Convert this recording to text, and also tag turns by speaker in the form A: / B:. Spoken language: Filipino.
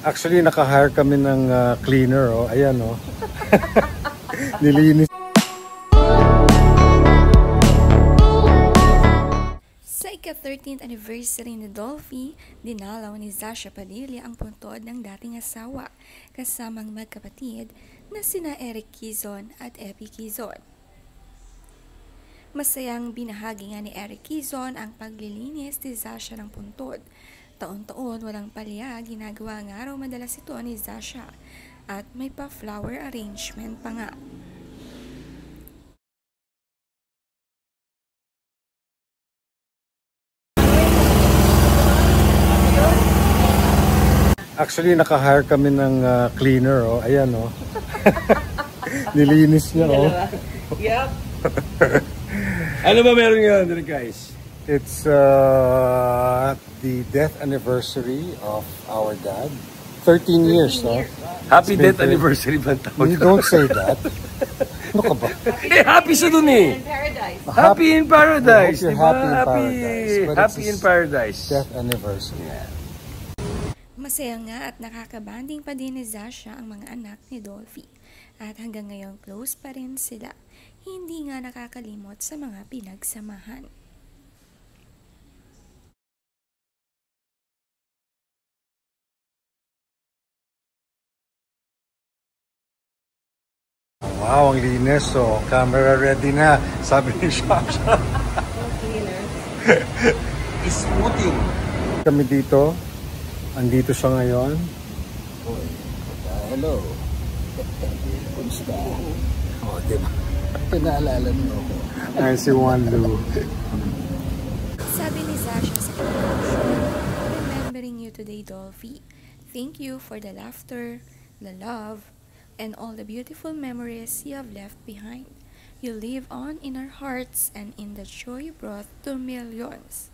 A: Actually, naka-hire kami ng cleaner, oh. Ayan, oh. Nilinis.
B: Sa ika-13th anniversary ni Dolphy, dinalaw ni Zasha Padilla ang puntod ng dating asawa, kasamang magkapatid na sina Eric Quezon at Epi Quezon. Masayang binahagi nga ni Eric Quezon ang paglilinis ni Zasha ng puntod. Taon-taon walang palya, ginagawa nga raw madalas ito ni Zasha at may pa-flower arrangement pa nga.
A: Actually, naka-hire kami ng cleaner, oh. Ayan, oh. Nilinis niya, oh.
C: Yep. Ano ba meron ngayon, guys?
A: It's the death anniversary of our dad. 13 years, no?
C: Happy death anniversary ba tawag?
A: You don't say that. Ano ka ba?
C: Happy sa dun eh. Happy in paradise.
A: You're happy in paradise.
C: Happy in paradise.
A: Death anniversary. Yeah.
B: Masaya nga at nakakabanding pa din ni Zasha ang mga anak ni Dolphy. At hanggang ngayon close pa rin sila. Hindi nga nakakalimot sa mga pinagsamahan.
A: Wow, ang linis. So, camera ready na. Sabi ni Shasha.
C: Smoothing.
A: Kami dito. Andito siya ngayon.
D: Hello. Kumusta? Oh, diba? Pinaalala mo ako.
A: Ay, si Juan Lu.
B: Sabi ni Zasha sa caption, "Remembering you today, Dolphy. Thank you for the laughter, the love, and all the beautiful memories you have left behind. You live on in our hearts and in the joy you brought to millions."